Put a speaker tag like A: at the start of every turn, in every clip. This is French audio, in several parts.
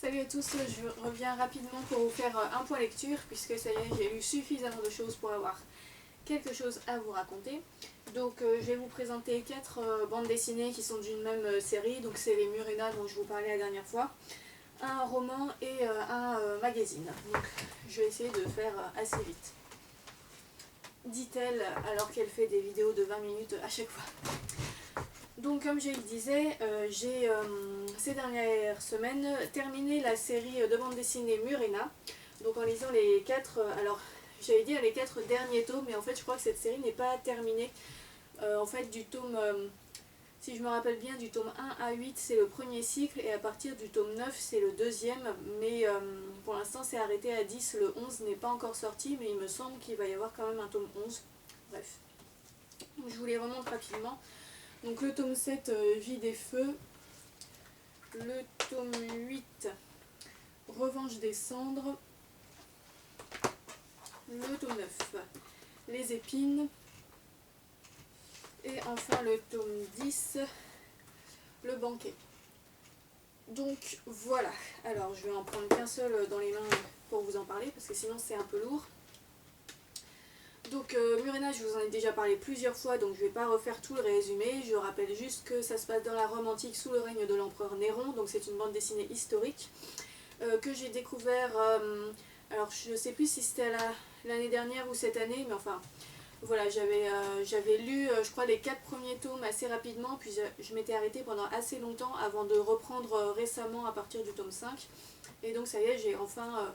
A: Salut à tous, je reviens rapidement pour vous faire un point lecture puisque ça y est, j'ai lu suffisamment de choses pour avoir quelque chose à vous raconter. Donc je vais vous présenter 4 bandes dessinées qui sont d'une même série, donc c'est les Murena dont je vous parlais la dernière fois, un roman et un magazine. Donc je vais essayer de faire assez vite. Dit-elle alors qu'elle fait des vidéos de 20 minutes à chaque fois. Donc comme je le disais, j'ai ces dernières semaines terminé la série de bande dessinée Murena. Donc en lisant les 4, alors j'allais dire les 4 derniers tomes, mais en fait je crois que cette série n'est pas terminée. En fait du tome, si je me rappelle bien, du tome 1 à 8 c'est le premier cycle et à partir du tome 9 c'est le deuxième. Mais pour l'instant c'est arrêté à 10, le 11 n'est pas encore sorti, mais il me semble qu'il va y avoir quand même un tome 11. Bref, donc, je vous les remonte rapidement. Donc le tome 7, Vie des feux, le tome 8, Revanche des cendres, le tome 9, Les épines, et enfin le tome 10, Le banquet. Donc voilà, alors je vais en prendre qu'un seul dans les mains pour vous en parler parce que sinon c'est un peu lourd. Donc Murena, je vous en ai déjà parlé plusieurs fois, donc je ne vais pas refaire tout le résumé. Je rappelle juste que ça se passe dans la Rome antique sous le règne de l'empereur Néron, donc c'est une bande dessinée historique que j'ai découvert, alors je ne sais plus si c'était l'année dernière ou cette année, mais enfin voilà, j'avais lu je crois les 4 premiers tomes assez rapidement, puis je m'étais arrêtée pendant assez longtemps avant de reprendre récemment à partir du tome 5. Et donc ça y est, j'ai enfin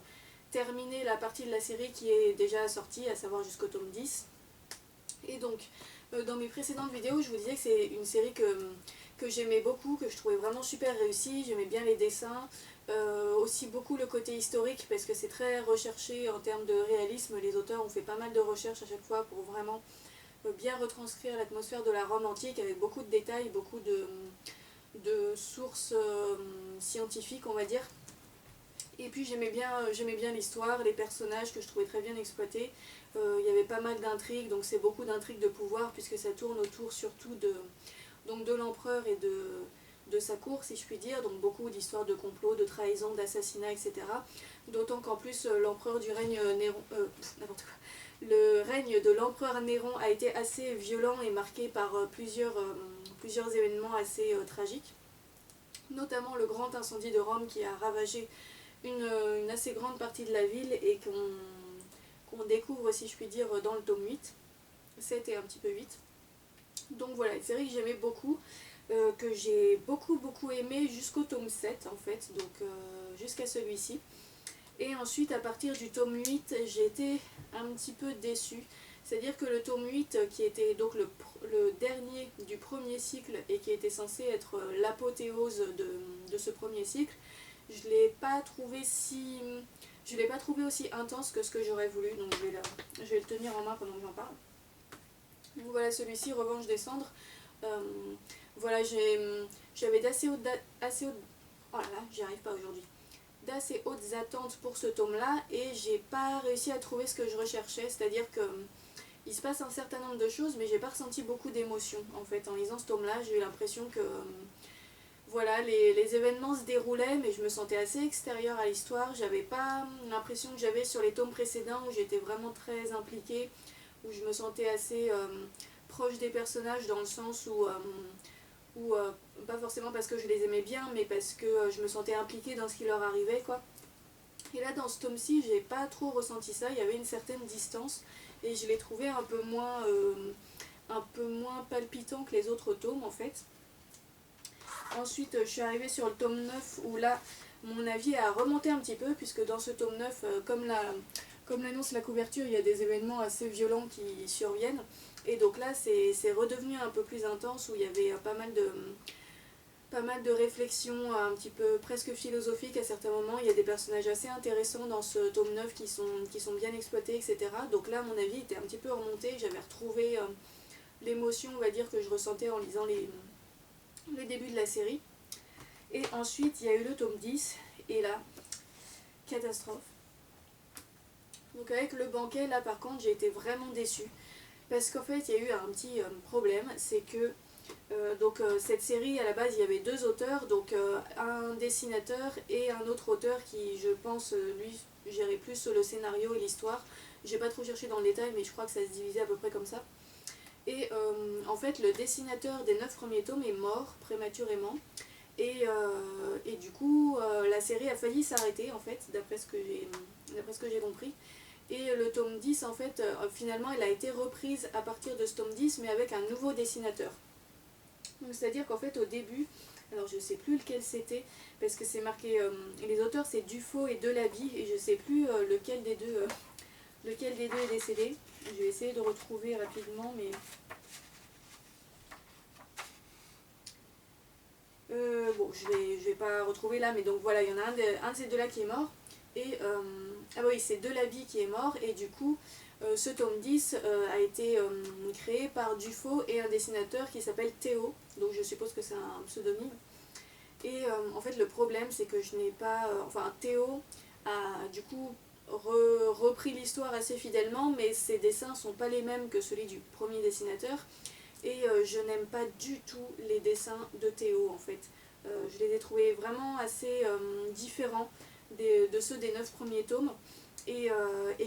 A: terminé la partie de la série qui est déjà sortie, à savoir jusqu'au tome 10. Et donc, dans mes précédentes vidéos, je vous disais que c'est une série que j'aimais beaucoup, que je trouvais vraiment super réussie, j'aimais bien les dessins, aussi beaucoup le côté historique parce que c'est très recherché en termes de réalisme, les auteurs ont fait pas mal de recherches à chaque fois pour vraiment bien retranscrire l'atmosphère de la Rome antique avec beaucoup de détails, beaucoup de sources scientifiques on va dire. Et puis j'aimais bien l'histoire, les personnages que je trouvais très bien exploités. Il y avait pas mal d'intrigues, donc c'est beaucoup d'intrigues de pouvoir puisque ça tourne autour surtout de l'empereur et de sa cour si je puis dire, donc beaucoup d'histoires de complot, de trahison, d'assassinat, etc. D'autant qu'en plus l'empereur du règne Néron, n'importe quoi, le règne de l'empereur Néron a été assez violent et marqué par plusieurs événements assez tragiques, notamment le grand incendie de Rome qui a ravagé une assez grande partie de la ville et qu'on découvre, si je puis dire, dans le tome 8, 7 et un petit peu 8. Donc voilà, une série que j'aimais beaucoup, que j'ai beaucoup aimé jusqu'au tome 7 en fait, donc jusqu'à celui-ci. Et ensuite à partir du tome 8, j'ai été un petit peu déçue. C'est-à-dire que le tome 8, qui était donc le dernier du premier cycle et qui était censé être l'apothéose de ce premier cycle, je l'ai pas trouvé aussi intense que ce que j'aurais voulu, donc je vais le tenir en main pendant que j'en parle. Donc voilà, celui-ci, Revanche des cendres. Voilà, j'avais oh là là, j'y arrive pas aujourd'hui, d'assez hautes attentes pour ce tome-là et j'ai pas réussi à trouver ce que je recherchais, c'est-à-dire que il se passe un certain nombre de choses, mais j'ai pas ressenti beaucoup d'émotions en fait. En lisant ce tome-là, j'ai eu l'impression que voilà, les événements se déroulaient, mais je me sentais assez extérieure à l'histoire. J'avais pas l'impression que j'avais sur les tomes précédents où j'étais vraiment très impliquée, où je me sentais assez proche des personnages dans le sens où pas forcément parce que je les aimais bien, mais parce que je me sentais impliquée dans ce qui leur arrivait, quoi. Et là, dans ce tome-ci, j'ai pas trop ressenti ça. Il y avait une certaine distance et je l'ai trouvé un peu moins palpitant que les autres tomes, en fait. Ensuite, je suis arrivée sur le tome 9 où là, mon avis a remonté un petit peu puisque dans ce tome 9, comme l'annonce la couverture, il y a des événements assez violents qui surviennent. Et donc là, c'est redevenu un peu plus intense où il y avait pas mal de réflexions un petit peu presque philosophiques à certains moments. Il y a des personnages assez intéressants dans ce tome 9 qui sont bien exploités, etc. Donc là, mon avis était un petit peu remonté. J'avais retrouvé l'émotion, on va dire, que je ressentais en lisant les débuts de la série. Et ensuite il y a eu le tome 10 et là, catastrophe. Donc avec le banquet, là par contre j'ai été vraiment déçue parce qu'en fait il y a eu un petit problème, c'est que Cette série, à la base, il y avait deux auteurs, donc un dessinateur et un autre auteur qui, je pense, lui, gérait plus le scénario et l'histoire. J'ai pas trop cherché dans le détail, mais je crois que ça se divisait à peu près comme ça. Et en fait, le dessinateur des 9 premiers tomes est mort prématurément. Et du coup, la série a failli s'arrêter, en fait, d'après ce que j'ai compris. Et le tome 10, en fait, finalement, elle a été reprise à partir de ce tome 10, mais avec un nouveau dessinateur. C'est-à-dire qu'en fait, au début, alors je sais plus lequel c'était, parce que c'est marqué, les auteurs c'est Dufaux et Delaby, et je sais plus lequel des deux est décédé. Je vais essayer de retrouver rapidement, mais... bon, je vais pas retrouver là, mais donc voilà, il y en a un de ces deux-là qui est mort. Et, ah oui, c'est Delaby qui est mort, et du coup, ce tome 10 a été créé par Dufaux et un dessinateur qui s'appelle Théo, donc je suppose que c'est un pseudonyme. Et en fait, le problème, c'est que je n'ai pas... enfin, Théo a du coup repris l'histoire assez fidèlement, mais ses dessins sont pas les mêmes que celui du premier dessinateur. Et je n'aime pas du tout les dessins de Théo, en fait. Je les ai trouvés vraiment assez différents de ceux des 9 premiers tomes. Et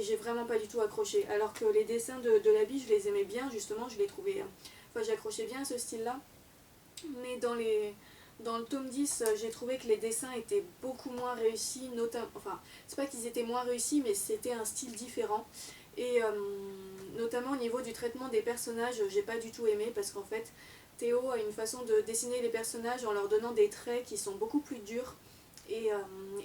A: j'ai vraiment pas du tout accroché. Alors que les dessins de l'habit, je les aimais bien, justement, je les trouvais... enfin, j'accrochais bien à ce style-là. Mais dans le tome 10, j'ai trouvé que les dessins étaient beaucoup moins réussis, notamment... Enfin, c'est pas qu'ils étaient moins réussis, mais c'était un style différent. Et notamment au niveau du traitement des personnages, j'ai pas du tout aimé, parce qu'en fait, Théo a une façon de dessiner les personnages en leur donnant des traits qui sont beaucoup plus durs. Et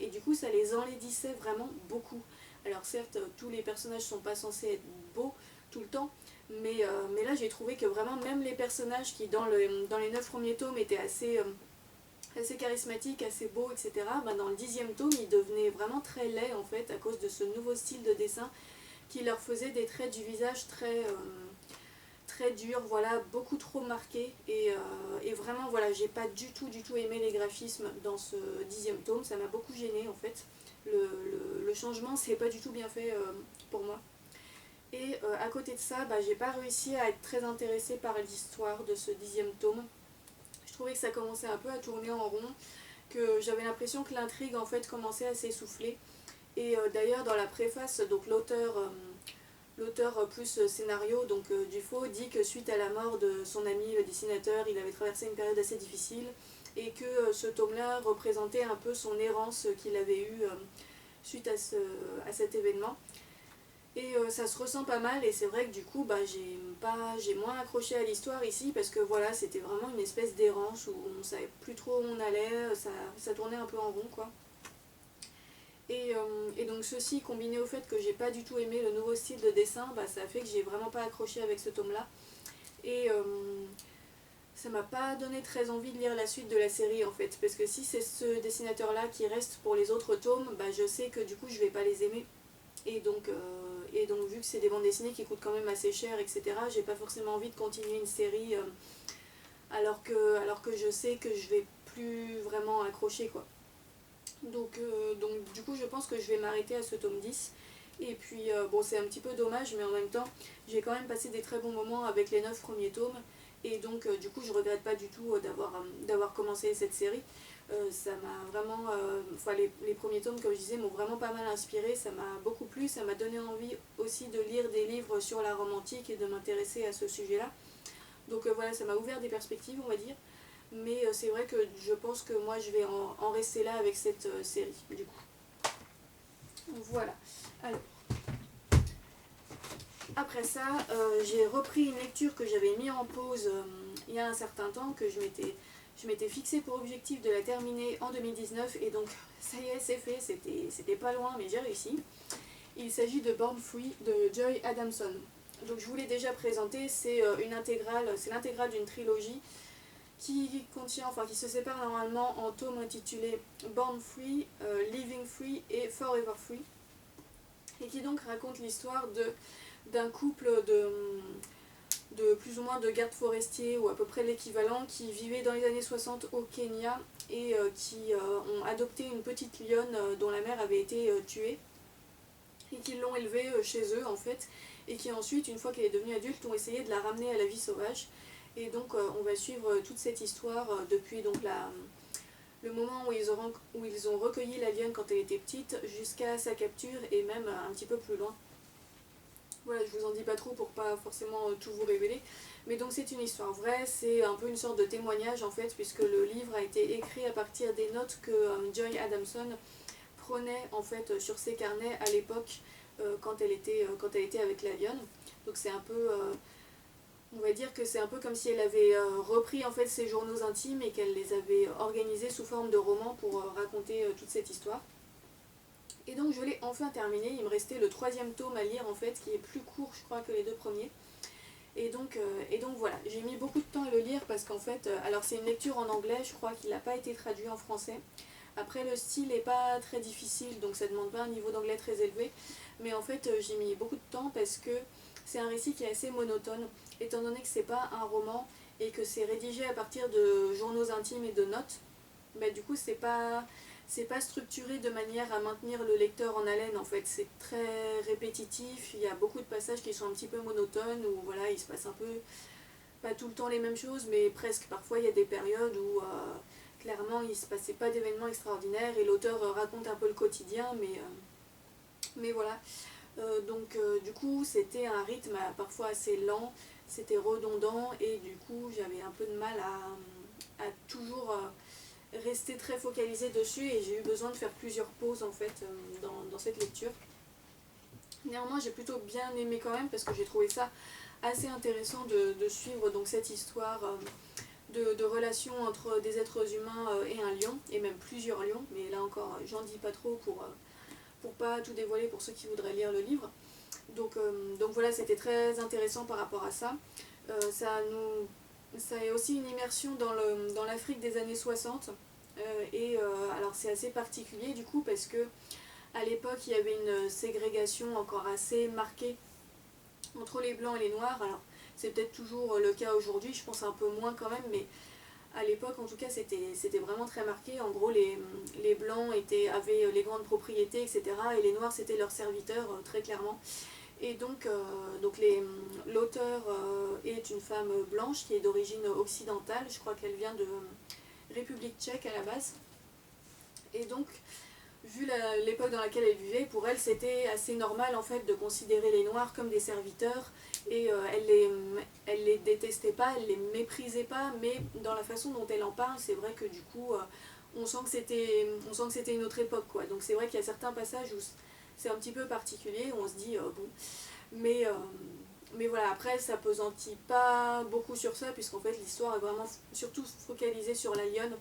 A: du coup, ça les enlaidissait vraiment beaucoup. Alors certes, tous les personnages sont pas censés être beaux tout le temps, mais là j'ai trouvé que vraiment même les personnages qui dans les 9 premiers tomes étaient assez charismatiques, assez beaux, etc., ben dans le 10e tome ils devenaient vraiment très laids en fait à cause de ce nouveau style de dessin qui leur faisait des traits du visage très durs, voilà, beaucoup trop marqués. Et vraiment voilà, j'ai pas du tout aimé les graphismes dans ce 10e tome, ça m'a beaucoup gêné en fait. Le changement c'est pas du tout bien fait pour moi. Et à côté de ça, bah, j'ai pas réussi à être très intéressée par l'histoire de ce 10e tome. Je trouvais que ça commençait un peu à tourner en rond, que j'avais l'impression que l'intrigue en fait commençait à s'essouffler. Et d'ailleurs dans la préface, donc l'auteur plus scénario, donc Dufaux, dit que suite à la mort de son ami le dessinateur, il avait traversé une période assez difficile et que ce tome-là représentait un peu son errance qu'il avait eue suite à cet événement. Et ça se ressent pas mal, et c'est vrai que du coup bah, j'ai moins accroché à l'histoire ici, parce que voilà, c'était vraiment une espèce d'errance où on savait plus trop où on allait, ça tournait un peu en rond quoi. Et donc ceci combiné au fait que j'ai pas du tout aimé le nouveau style de dessin, bah, ça a fait que j'ai vraiment pas accroché avec ce tome là. Et ça m'a pas donné très envie de lire la suite de la série en fait, parce que si c'est ce dessinateur là qui reste pour les autres tomes, bah, je sais que du coup je vais pas les aimer. Et donc vu que c'est des bandes dessinées qui coûtent quand même assez cher, etc., j'ai pas forcément envie de continuer une série alors que je sais que je vais plus vraiment accrocher quoi. Donc du coup je pense que je vais m'arrêter à ce tome 10. Et puis bon, c'est un petit peu dommage, mais en même temps j'ai quand même passé des très bons moments avec les 9 premiers tomes. Et donc du coup je regrette pas du tout d'avoir commencé cette série. Ça m'a vraiment, enfin les premiers tomes comme je disais m'ont vraiment pas mal inspiré, ça m'a beaucoup plu, ça m'a donné envie aussi de lire des livres sur la Rome antique et de m'intéresser à ce sujet-là. Donc voilà, ça m'a ouvert des perspectives on va dire, mais c'est vrai que je pense que moi je vais en rester là avec cette série du coup. Voilà. Alors, après ça, j'ai repris une lecture que j'avais mis en pause il y a un certain temps, que je m'étais fixé pour objectif de la terminer en 2019, et donc ça y est, c'est fait, c'était pas loin, mais j'ai réussi. Il s'agit de Born Free de Joy Adamson. Donc je vous l'ai déjà présenté, c'est l'intégrale d'une trilogie qui contient, enfin qui se sépare normalement en tomes intitulés Born Free, Living Free et Forever Free, et qui donc raconte l'histoire d'un couple de plus ou moins de gardes forestiers, ou à peu près l'équivalent, qui vivaient dans les années 60 au Kenya, et qui ont adopté une petite lionne dont la mère avait été tuée, et qui l'ont élevée chez eux en fait, et qui ensuite, une fois qu'elle est devenue adulte, ont essayé de la ramener à la vie sauvage. Et donc on va suivre toute cette histoire depuis donc le moment où ils ont recueilli la lionne quand elle était petite jusqu'à sa capture et même un petit peu plus loin. Voilà, je vous en dis pas trop pour pas forcément tout vous révéler. Mais donc c'est une histoire vraie, c'est un peu une sorte de témoignage en fait, puisque le livre a été écrit à partir des notes que Joy Adamson prenait en fait sur ses carnets à l'époque quand elle était avec la lionne. Donc c'est un peu, on va dire que c'est un peu comme si elle avait repris en fait ses journaux intimes et qu'elle les avait organisés sous forme de romans pour raconter toute cette histoire. Et donc je l'ai enfin terminé, il me restait le 3e tome à lire en fait, qui est plus court je crois que les 2 premiers. Et donc voilà, j'ai mis beaucoup de temps à le lire parce qu'en fait, alors c'est une lecture en anglais, je crois qu'il n'a pas été traduit en français. Après le style n'est pas très difficile, donc ça ne demande pas un niveau d'anglais très élevé. Mais en fait j'ai mis beaucoup de temps parce que c'est un récit qui est assez monotone, étant donné que c'est pas un roman et que c'est rédigé à partir de journaux intimes et de notes. Bah, du coup c'est pas structuré de manière à maintenir le lecteur en haleine en fait, c'est très répétitif, il y a beaucoup de passages qui sont un petit peu monotones, où voilà, il se passe un peu, pas tout le temps les mêmes choses, mais presque, parfois il y a des périodes où clairement il se passait pas d'événements extraordinaires et l'auteur raconte un peu le quotidien, mais voilà. Du coup c'était un rythme parfois assez lent, c'était redondant et du coup j'avais un peu de mal à toujours rester très focalisée dessus et j'ai eu besoin de faire plusieurs pauses en fait dans cette lecture. Néanmoins j'ai plutôt bien aimé quand même parce que j'ai trouvé ça assez intéressant de suivre donc cette histoire de relation entre des êtres humains et un lion, et même plusieurs lions, mais là encore j'en dis pas trop pour pas tout dévoiler pour ceux qui voudraient lire le livre. Donc voilà, c'était très intéressant par rapport à ça. Ça est aussi une immersion dans l'Afrique des années 60. Alors c'est assez particulier du coup parce que à l'époque il y avait une ségrégation encore assez marquée entre les blancs et les noirs. Alors c'est peut-être toujours le cas aujourd'hui, je pense un peu moins quand même, mais à l'époque en tout cas c'était vraiment très marqué. En gros les blancs avaient les grandes propriétés, etc. et les noirs c'était leurs serviteurs très clairement. Et l'auteur est une femme blanche qui est d'origine occidentale, je crois qu'elle vient de République tchèque à la base. Et donc, vu l'époque dans laquelle elle vivait, pour elle c'était assez normal en fait de considérer les noirs comme des serviteurs et elle les détestait pas, elle les méprisait pas, mais dans la façon dont elle en parle, c'est vrai que du coup on sent que c'était une autre époque quoi. Donc c'est vrai qu'il y a certains passages où c'est un petit peu particulier, où on se dit bon, mais voilà, après ça pesantit pas beaucoup sur ça puisqu'en fait l'histoire est vraiment surtout focalisée sur la lionne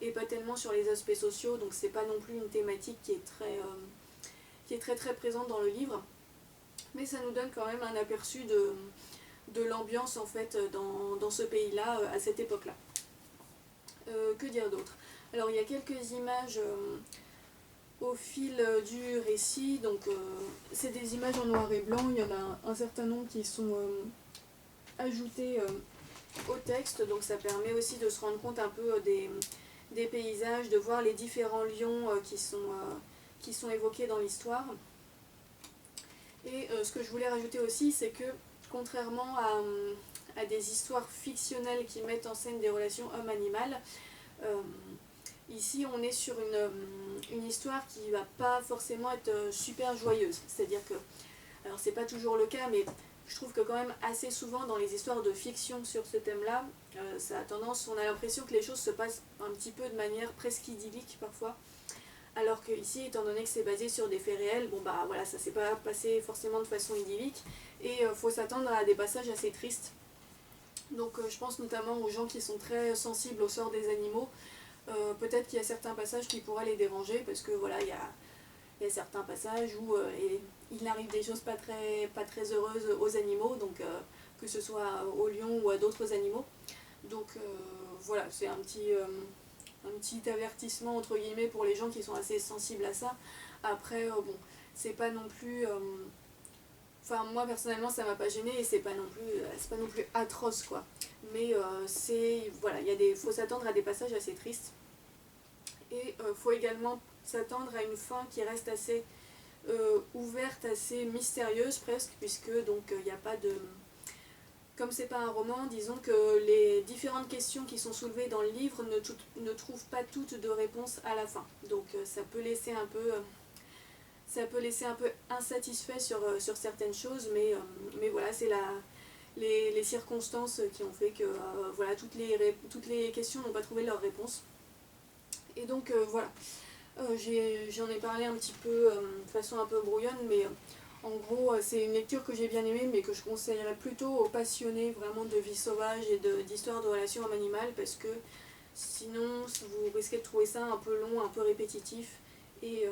A: et pas tellement sur les aspects sociaux, donc c'est pas non plus une thématique qui est très très présente dans le livre, mais ça nous donne quand même un aperçu de l'ambiance en fait dans ce pays-là à cette époque-là. Que dire d'autre? Alors il y a quelques images au fil du récit, donc c'est des images en noir et blanc, il y en a un certain nombre qui sont ajoutées au texte, donc ça permet aussi de se rendre compte un peu des paysages, de voir les différents lions qui sont évoqués dans l'histoire. Et ce que je voulais rajouter aussi, c'est que contrairement à des histoires fictionnelles qui mettent en scène des relations homme-animal, ici on est sur une histoire qui va pas forcément être super joyeuse. C'est-à-dire que, alors c'est pas toujours le cas, mais je trouve que quand même assez souvent dans les histoires de fiction sur ce thème-là, ça a tendance, on a l'impression que les choses se passent un petit peu de manière presque idyllique parfois. Alors que ici, étant donné que c'est basé sur des faits réels, bon bah voilà, ça s'est pas passé forcément de façon idyllique et faut s'attendre à des passages assez tristes. Donc je pense notamment aux gens qui sont très sensibles au sort des animaux. Peut-être qu'il y a certains passages qui pourraient les déranger parce que voilà, il y a certains passages où il arrive des choses pas très heureuses aux animaux, donc que ce soit aux lions ou à d'autres animaux. Donc voilà, c'est un petit avertissement entre guillemets pour les gens qui sont assez sensibles à ça. Après, bon, c'est pas non plus... Enfin, moi personnellement, ça m'a pas gêné et c'est pas non plus atroce quoi. Mais voilà, faut s'attendre à des passages assez tristes. Et faut également s'attendre à une fin qui reste assez ouverte, assez mystérieuse presque, puisque donc il n'y a pas comme c'est pas un roman, disons que les différentes questions qui sont soulevées dans le livre ne trouvent pas toutes de réponse à la fin. Donc ça peut laisser un peu insatisfait sur certaines choses, mais voilà, c'est les circonstances qui ont fait que voilà, toutes les questions n'ont pas trouvé leur réponse. Et donc voilà, j'en ai parlé un petit peu de façon un peu brouillonne, mais en gros c'est une lecture que j'ai bien aimée, mais que je conseillerais plutôt aux passionnés vraiment de vie sauvage et d'histoire de relations homme animal, parce que sinon vous risquez de trouver ça un peu long, un peu répétitif, et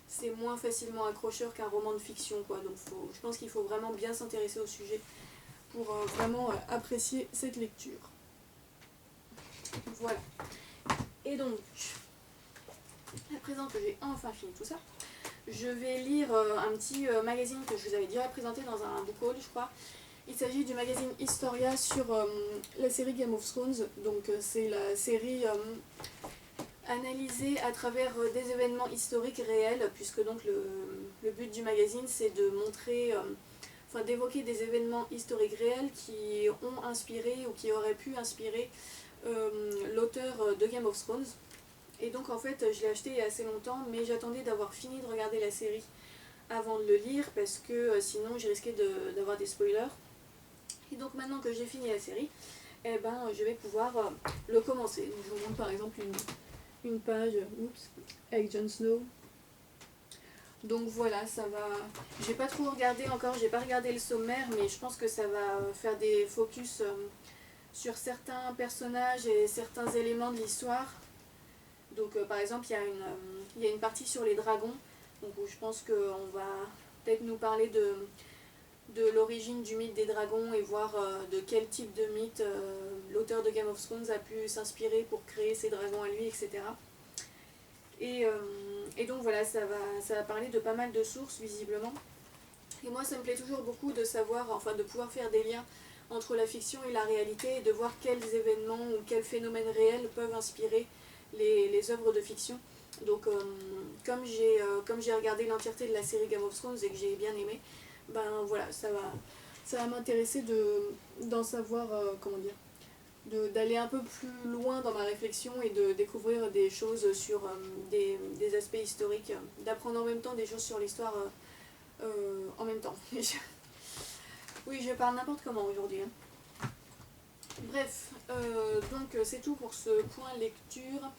A: c'est moins facilement accrocheur qu'un roman de fiction, quoi. Donc je pense qu'il faut vraiment bien s'intéresser au sujet pour vraiment apprécier cette lecture. Voilà. Et donc, à présent que j'ai enfin fini tout ça, je vais lire un petit magazine que je vous avais déjà présenté dans un book haul, je crois. Il s'agit du magazine Historia sur la série Game of Thrones. Donc c'est la série analysée à travers des événements historiques réels, puisque donc le but du magazine c'est de montrer, d'évoquer des événements historiques réels qui ont inspiré ou qui auraient pu inspirer l'auteur de Game of Thrones. Et donc en fait je l'ai acheté il y a assez longtemps, mais j'attendais d'avoir fini de regarder la série avant de le lire, parce que sinon j'ai risqué d'avoir des spoilers. Et donc maintenant que j'ai fini la série, eh ben, je vais pouvoir le commencer. Donc, je vous montre par exemple une page avec Jon Snow. Donc voilà, ça va. J'ai pas trop regardé encore, j'ai pas regardé le sommaire, mais je pense que ça va faire des focus sur certains personnages et certains éléments de l'histoire. Donc par exemple, il y a une partie sur les dragons, donc où je pense qu'on va peut-être nous parler de l'origine du mythe des dragons et voir de quel type de mythe l'auteur de Game of Thrones a pu s'inspirer pour créer ses dragons à lui, etc. Et donc voilà, ça va parler de pas mal de sources visiblement. Et moi ça me plaît toujours beaucoup de savoir, de pouvoir faire des liens entre la fiction et la réalité, et de voir quels événements ou quels phénomènes réels peuvent inspirer les œuvres de fiction. Donc comme j'ai regardé l'entièreté de la série Game of Thrones et que j'ai bien aimé, ben voilà, ça va m'intéresser d'en savoir, d'aller un peu plus loin dans ma réflexion et de découvrir des choses sur des aspects historiques, d'apprendre en même temps des choses sur l'histoire en même temps. Oui, je parle n'importe comment aujourd'hui. Bref, donc c'est tout pour ce point lecture.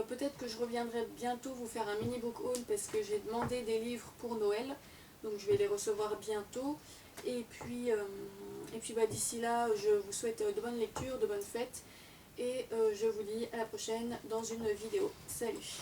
A: Peut-être que je reviendrai bientôt vous faire un mini book haul, parce que j'ai demandé des livres pour Noël, donc je vais les recevoir bientôt. Et puis d'ici là, je vous souhaite de bonnes lectures, de bonnes fêtes, et je vous dis à la prochaine dans une vidéo. Salut!